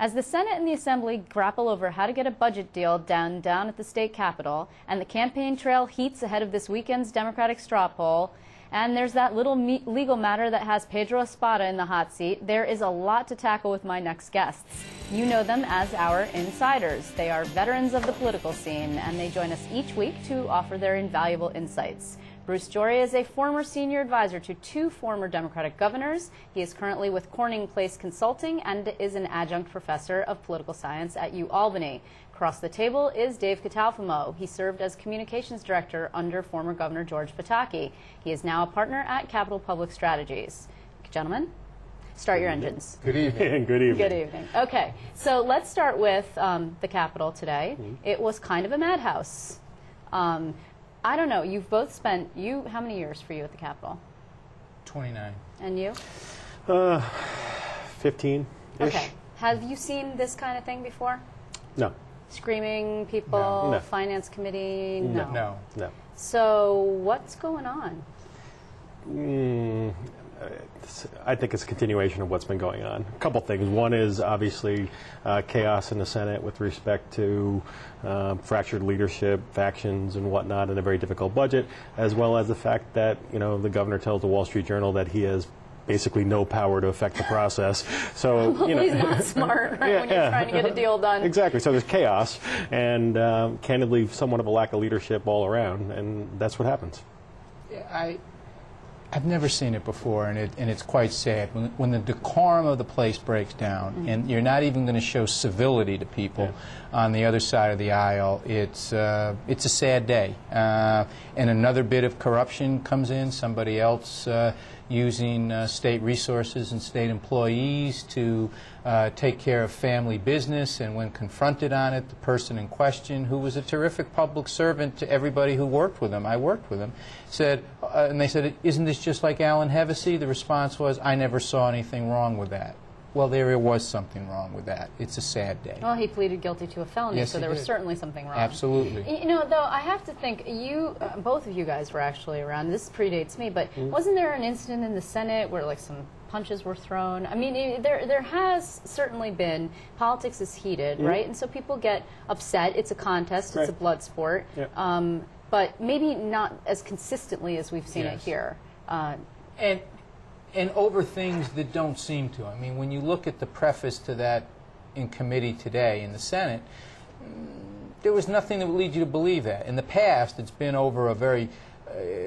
As the Senate and the Assembly grapple over how to get a budget deal down at the state capitol, and the campaign trail heats ahead of this weekend's Democratic straw poll, and there's that little legal matter that has Pedro Espada in the hot seat, there is a lot to tackle with my next guests. You know them as our insiders. They are veterans of the political scene, and they join us each week to offer their invaluable insights. Bruce Jory is a former senior advisor to 2 former Democratic governors. He is currently with Corning Place Consulting and is an adjunct professor of political science at UAlbany. Across the table is Dave Catalfamo. He served as communications director under former Governor George Pataki. He is now a partner at Capital Public Strategies. Gentlemen, start your engines. Good evening. Good evening. Good evening. Okay, so let's start with the Capitol today. It was kind of a madhouse. I don't know, you've both spent, how many years for you at the Capitol? 29. And you? 15-ish. Okay. Have you seen this kind of thing before? No. Screaming people, No. Finance committee? No. No. No. So what's going on? I think it's a continuation of what's been going on. A couple things. One is obviously chaos in the Senate with respect to fractured leadership, factions, and whatnot, and a very difficult budget, as well as the fact that the governor tells the Wall Street Journal that he has basically no power to affect the process. So Well, he's not smart, right, when you're trying to get a deal done. Exactly. So there's chaos, and candidly, somewhat of a lack of leadership all around, and that's what happens. I've never seen it before, and it's quite sad. When the decorum of the place breaks down, and you're not even going to show civility to people on the other side of the aisle, it's a sad day. And another bit of corruption comes in, somebody else using state resources and state employees to take care of family business, and when confronted on it, the person in question, who was a terrific public servant to everybody who worked with him, I worked with him, said, and they said, "Isn't this just like Alan Hevesy?" The response was, "I never saw anything wrong with that." Well, there was something wrong with that. It's a sad day. Well, he pleaded guilty to a felony, Yes, so there was did. certainly something wrong. Absolutely. Though, I have to think, both of you guys were actually around. This predates me, but wasn't there an incident in the Senate where, like, some punches were thrown? I mean, there has certainly been, politics is heated, right? And so people get upset. It's a contest. It's a blood sport. Yep. But maybe not as consistently as we've seen it here. And over things that don't seem to. I mean, when you look at the preface to that in committee today in the Senate, there was nothing that would lead you to believe that. In the past, it's been over a very,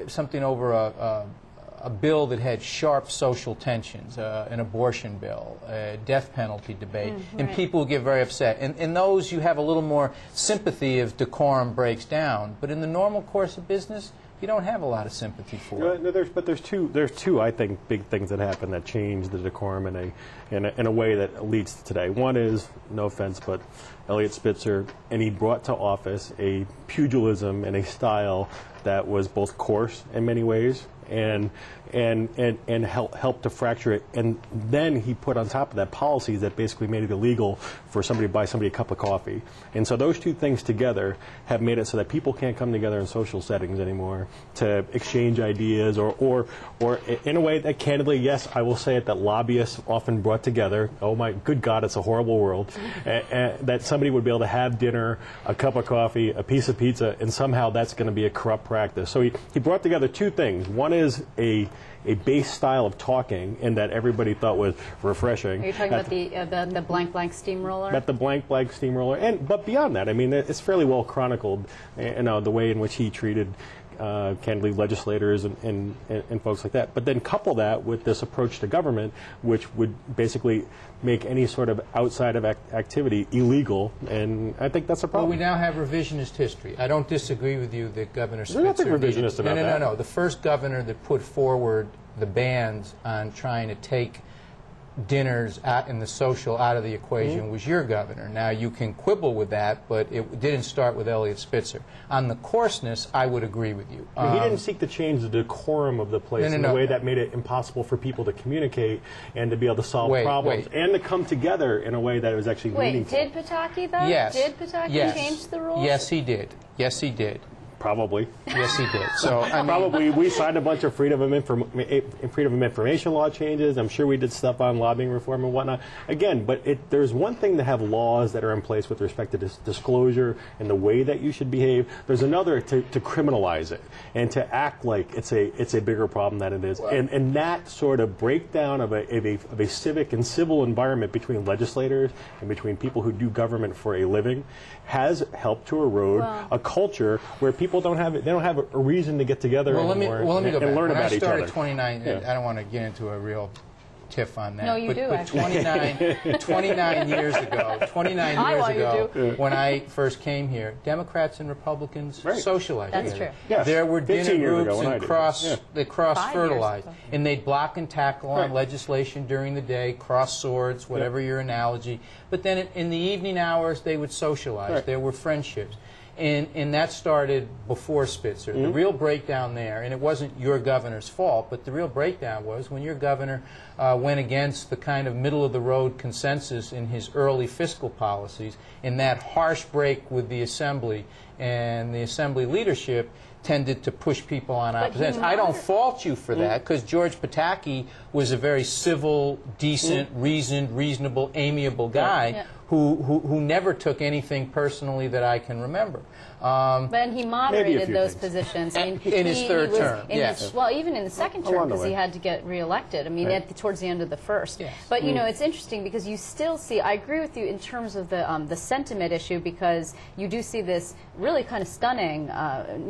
something over a bill that had sharp social tensions, an abortion bill, a death penalty debate, and people would get very upset. And in those, you have a little more sympathy if decorum breaks down. But in the normal course of business, you don't have a lot of sympathy for it. No, there's two I think big things that happen that change the decorum in a way that leads to today. One is, no offense, but Eliot Spitzer, and he brought to office a pugilism and a style that was both coarse in many ways and helped to fracture it. And then he put on top of that policies that basically made it illegal for somebody to buy somebody a cup of coffee. And so those two things together have made it so that people can't come together in social settings anymore to exchange ideas or in a way that, candidly, yes, I will say it, that lobbyists often brought together. Oh my good God, it's a horrible world. That somebody would be able to have dinner, a cup of coffee, a piece of pizza, and somehow that's going to be a corrupt practice. So he brought together two things. One is a base style of talking, and that everybody thought was refreshing. Are you talking about the blank steamroller? About the blank steamroller, but beyond that, I mean, it's fairly well chronicled. The way in which he treated candidly legislators and folks like that. But then couple that with this approach to government, which would basically make any sort of outside of activity illegal, and I think that's a problem. Well, we now have revisionist history. I don't disagree with you that Governor Spitzer... There's nothing revisionist about that. No. The first governor that put forward the bans on trying to take dinners in the social out of the equation was your governor. Now, you can quibble with that, but it didn't start with Eliot Spitzer. On the coarseness, I would agree with you. He didn't seek to change the decorum of the place in a way that made it impossible for people to communicate and to be able to solve problems and to come together in a way that was actually meaningful. Did Pataki, though? Yes. Did Pataki change the rules? Yes, he did. Yes, he did. Probably. Yes, he did. So I mean, Probably we signed a bunch of freedom of information law changes. I'm sure we did stuff on lobbying reform and whatnot. Again, but there's one thing to have laws that are in place with respect to disclosure and the way that you should behave. There's another to criminalize it and to act like it's a bigger problem than it is. And that sort of breakdown of a civic and civil environment between legislators and between people who do government for a living has helped to erode a culture where people don't have a reason to get together anymore let me go and back. learn about each other. When I started 29, I don't want to get into a real tiff on that. No, you do, but 29 years ago, when I first came here, Democrats and Republicans socialized That's together. true. Yes. There were dinner groups and they 5 cross-fertilized. years ago. And they'd block and tackle on legislation during the day, cross swords, whatever your analogy. But then in the evening hours, they would socialize. There were friendships. And that started before Spitzer. The real breakdown there, and it wasn't your governor's fault, but the real breakdown was when your governor went against the kind of middle-of-the-road consensus in his early fiscal policies, in that harsh break with the Assembly, and the Assembly leadership tended to push people on opposite ends. I don't fault you for that, because George Pataki was a very civil, decent, reasoned, reasonable, amiable guy who never took anything personally that I can remember. But he moderated those things. positions. I mean, In his third term, yes. Well, even in the second term, Along the because he way. had to get reelected. I mean, towards the end of the first. Yes. But you know, it's interesting because you still see. I agree with you in terms of the sentiment issue, because you do see this really kind of stunning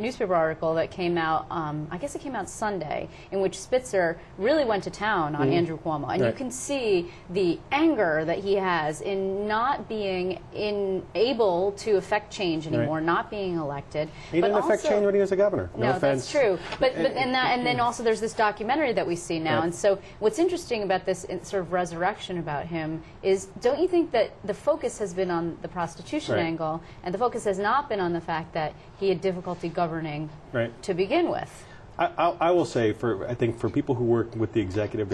newspaper article that came out. I guess it came out Sunday, in which Spitzer really went to town on Andrew Cuomo, and you can see the anger that he has in not being able to affect change anymore, not being elected. He didn't affect change when he was a governor. No offense. That's true. But and then also there's this documentary that we see now, and so what's interesting about this sort of resurrection about him is, don't you think that the focus has been on the prostitution angle, and the focus has not been on the fact that he had difficulty governing to begin with? I will say, I think for people who work with the executive,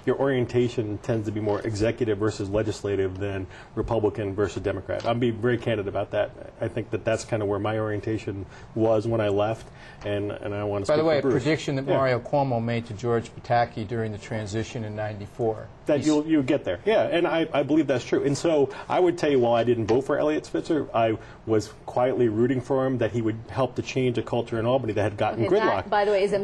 your orientation tends to be more executive versus legislative than Republican versus Democrat. I'll be very candid about that. I think that's kind of where my orientation was when I left, and I want to speak By the way, for Bruce. a prediction that Mario Cuomo made to George Pataki during the transition in '94. That you'll get there. Yeah, and I believe that's true. And so I would tell you, while I didn't vote for Eliot Spitzer, I was quietly rooting for him, that he would help to change a culture in Albany that had gotten gridlocked. By the way, is it